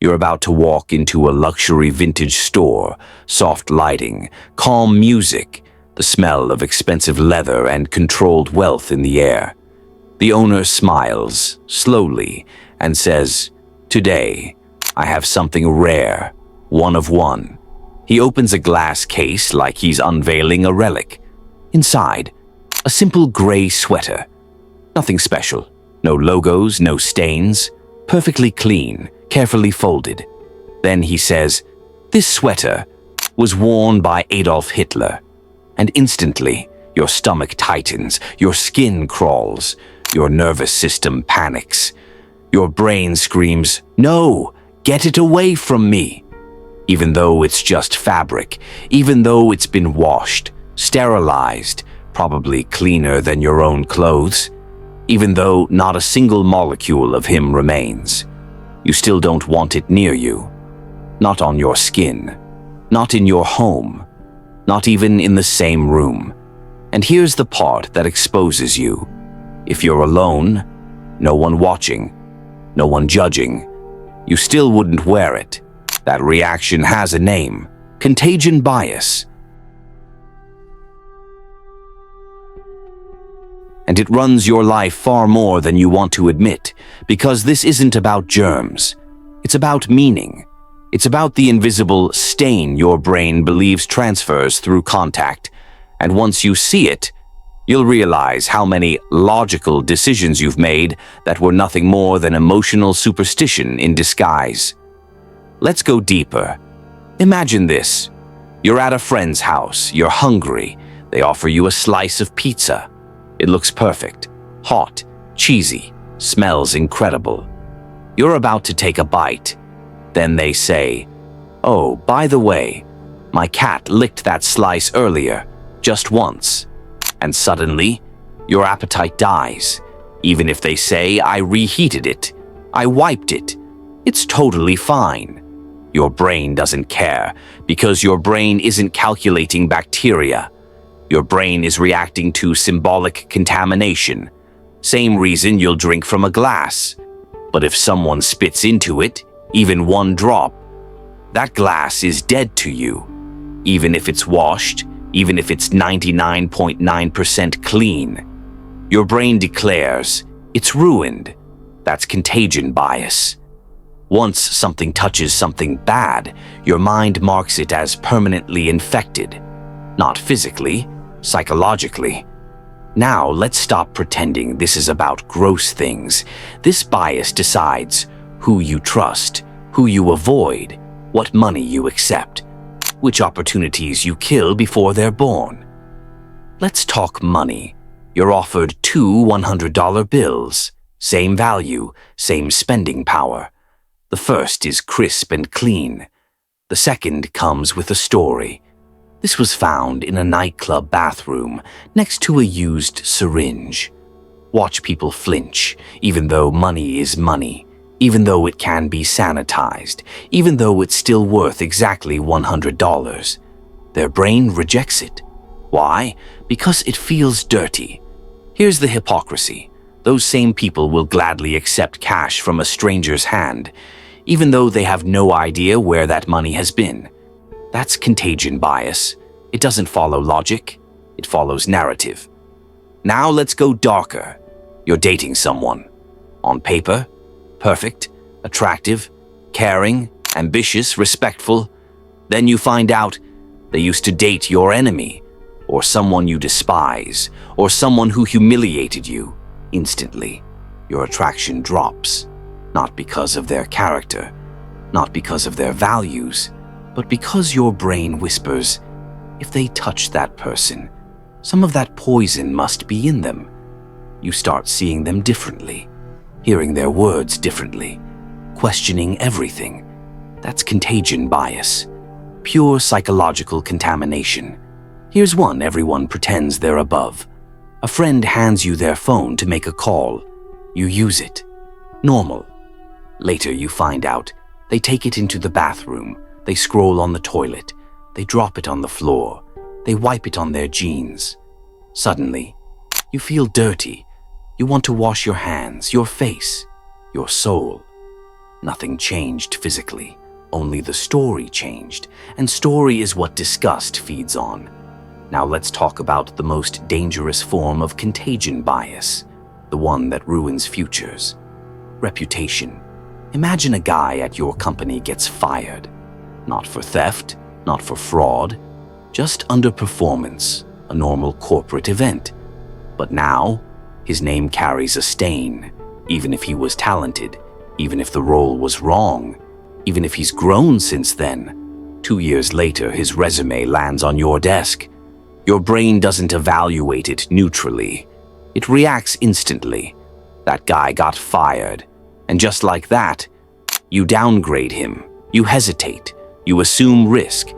You're about to walk into a luxury vintage store, soft lighting, calm music, the smell of expensive leather and controlled wealth in the air. The owner smiles, slowly, and says, "Today, I have something rare, one of one." He opens a glass case like he's unveiling a relic. Inside, a simple gray sweater. Nothing special. No logos, no stains. Perfectly clean, carefully folded. Then he says, "This sweater was worn by Adolf Hitler." And instantly, your stomach tightens, your skin crawls, your nervous system panics. Your brain screams, "No, get it away from me." Even though it's just fabric, even though it's been washed, sterilized, probably cleaner than your own clothes, even though not a single molecule of him remains, you still don't want it near you. Not on your skin, not in your home, not even in the same room. And here's the part that exposes you. If you're alone, no one watching, no one judging, you still wouldn't wear it. That reaction has a name: contagion bias. And it runs your life far more than you want to admit, because this isn't about germs. It's about meaning. It's about the invisible stain your brain believes transfers through contact. And once you see it, you'll realize how many logical decisions you've made that were nothing more than emotional superstition in disguise. Let's go deeper. Imagine this. You're at a friend's house, you're hungry, they offer you a slice of pizza. It looks perfect, hot, cheesy, smells incredible. You're about to take a bite. Then they say, "Oh, by the way, my cat licked that slice earlier, just once." And suddenly, your appetite dies. Even if they say, "I reheated it, I wiped it, it's totally fine." Your brain doesn't care, because your brain isn't calculating bacteria. Your brain is reacting to symbolic contamination. Same reason you'll drink from a glass. But if someone spits into it, even one drop, that glass is dead to you. Even if it's washed, even if it's 99.9% clean. Your brain declares, "It's ruined." That's contagion bias. Once something touches something bad, your mind marks it as permanently infected. Not physically, psychologically. Now let's stop pretending this is about gross things. This bias decides who you trust, who you avoid, what money you accept, which opportunities you kill before they're born. Let's talk money. You're offered two $100 bills. Same value, same spending power. The first is crisp and clean. The second comes with a story. This was found in a nightclub bathroom next to a used syringe. Watch people flinch, even though money is money, even though it can be sanitized, even though it's still worth exactly $100. Their brain rejects it. Why? Because it feels dirty. Here's the hypocrisy. Those same people will gladly accept cash from a stranger's hand, even though they have no idea where that money has been. That's contagion bias. It doesn't follow logic, it follows narrative. Now let's go darker. You're dating someone. On paper, perfect, attractive, caring, ambitious, respectful. Then you find out they used to date your enemy, or someone you despise, or someone who humiliated you. Instantly, your attraction drops, not because of their character, not because of their values, but because your brain whispers, if they touch that person, some of that poison must be in them. You start seeing them differently, hearing their words differently, questioning everything. That's contagion bias, pure psychological contamination. Here's one everyone pretends they're above. A friend hands you their phone to make a call. You use it. Normal. Later you find out they take it into the bathroom. They scroll on the toilet. They drop it on the floor. They wipe it on their jeans. Suddenly, you feel dirty. You want to wash your hands, your face, your soul. Nothing changed physically, only the story changed, and story is what disgust feeds on. Now let's talk about the most dangerous form of contagion bias, the one that ruins futures. Reputation. Imagine a guy at your company gets fired. Not for theft, not for fraud, just underperformance, a normal corporate event. But now, his name carries a stain, even if he was talented, even if the role was wrong, even if he's grown since then. 2 years later, his resume lands on your desk. Your brain doesn't evaluate it neutrally. It reacts instantly. That guy got fired. And just like that, you downgrade him. You hesitate. You assume risk.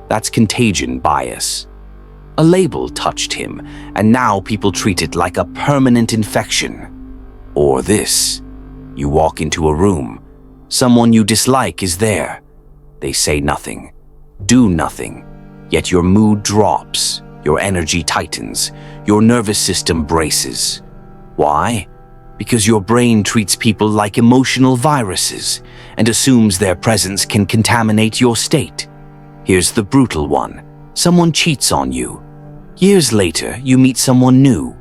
That's contagion bias. A label touched him, and now people treat it like a permanent infection. Or this. You walk into a room. Someone you dislike is there. They say nothing, do nothing, yet your mood drops, your energy tightens, your nervous system braces. Why? Because your brain treats people like emotional viruses and assumes their presence can contaminate your state. Here's the brutal one. Someone cheats on you. Years later, you meet someone new,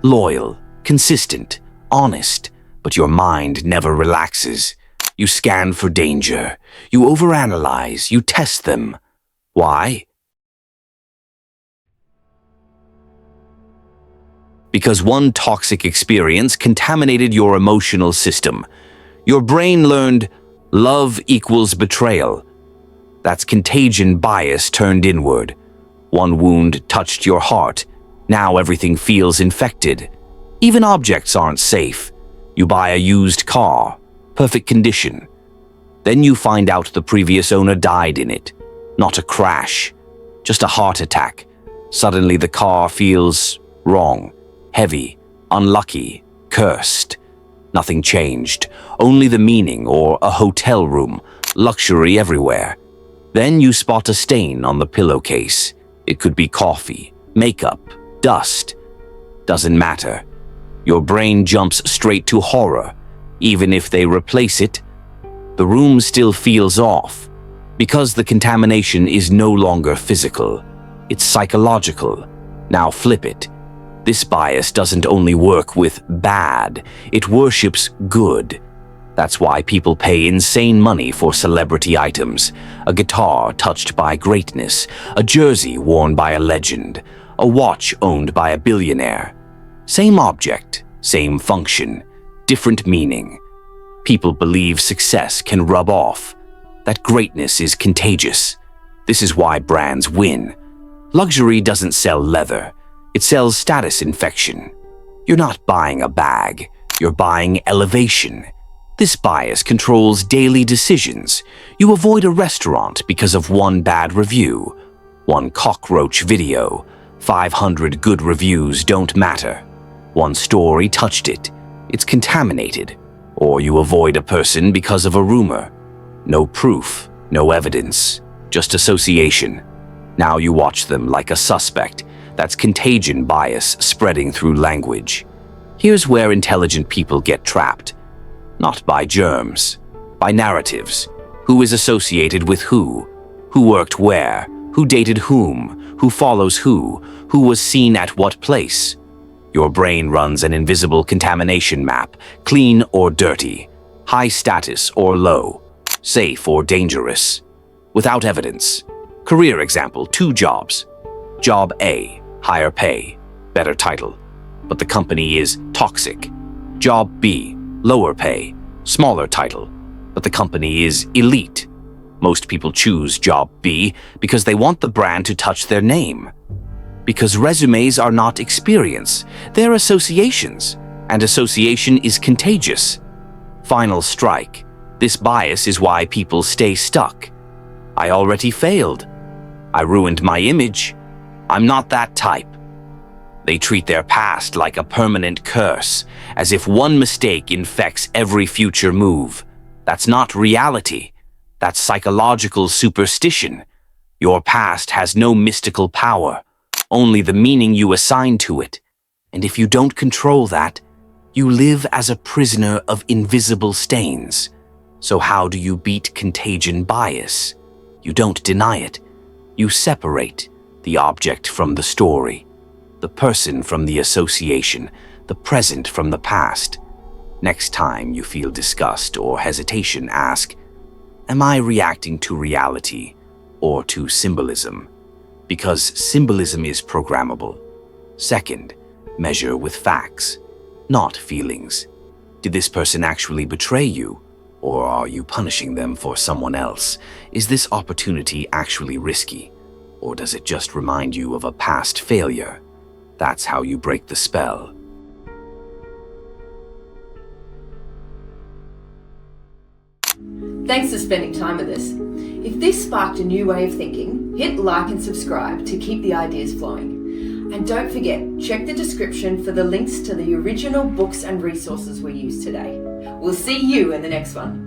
loyal, consistent, honest, but your mind never relaxes. You scan for danger. You overanalyze. You test them. Why? Because one toxic experience contaminated your emotional system. Your brain learned love equals betrayal. That's contagion bias turned inward. One wound touched your heart. Now everything feels infected. Even objects aren't safe. You buy a used car, perfect condition. Then you find out the previous owner died in it. Not a crash, just a heart attack. Suddenly the car feels wrong, heavy, unlucky, cursed. Nothing changed, only the meaning or a hotel room, luxury everywhere. Then you spot a stain on the pillowcase. It could be coffee, makeup, dust. Doesn't matter. Your brain jumps straight to horror. Even if they replace it, the room still feels off. Because the contamination is no longer physical, it's psychological. Now flip it. This bias doesn't only work with bad, it worships good. That's why people pay insane money for celebrity items. A guitar touched by greatness, a jersey worn by a legend, a watch owned by a billionaire. Same object, same function, different meaning. People believe success can rub off, that greatness is contagious. This is why brands win. Luxury doesn't sell leather, it sells status infection. You're not buying a bag, you're buying elevation. This bias controls daily decisions. You avoid a restaurant because of one bad review, one cockroach video. 500 good reviews don't matter. One story touched it. It's contaminated. Or you avoid a person because of a rumor. No proof, no evidence, just association. Now you watch them like a suspect. That's contagion bias spreading through language. Here's where intelligent people get trapped. Not by germs, by narratives. Who is associated with who worked where, who dated whom, who follows who was seen at what place. Your brain runs an invisible contamination map, clean or dirty, high status or low, safe or dangerous, without evidence. Career example, 2 jobs. Job A, higher pay, better title, but the company is toxic. Job B, lower pay, smaller title, but the company is elite. Most people choose job B because they want the brand to touch their name. Because resumes are not experience, they're associations, and association is contagious. Final strike. This bias is why people stay stuck. I already failed. I ruined my image. I'm not that type. They treat their past like a permanent curse, as if one mistake infects every future move. That's not reality. That's psychological superstition. Your past has no mystical power, only the meaning you assign to it. And if you don't control that, you live as a prisoner of invisible stains. So how do you beat contagion bias? You don't deny it. You separate the object from the story, the person from the association, the present from the past. Next time you feel disgust or hesitation, ask, am I reacting to reality or to symbolism? Because symbolism is programmable. Second, measure with facts, not feelings. Did this person actually betray you? Or are you punishing them for someone else? Is this opportunity actually risky? Or does it just remind you of a past failure? That's how you break the spell. Thanks for spending time with us. If this sparked a new way of thinking, hit like and subscribe to keep the ideas flowing. And don't forget, check the description for the links to the original books and resources we used today. We'll see you in the next one.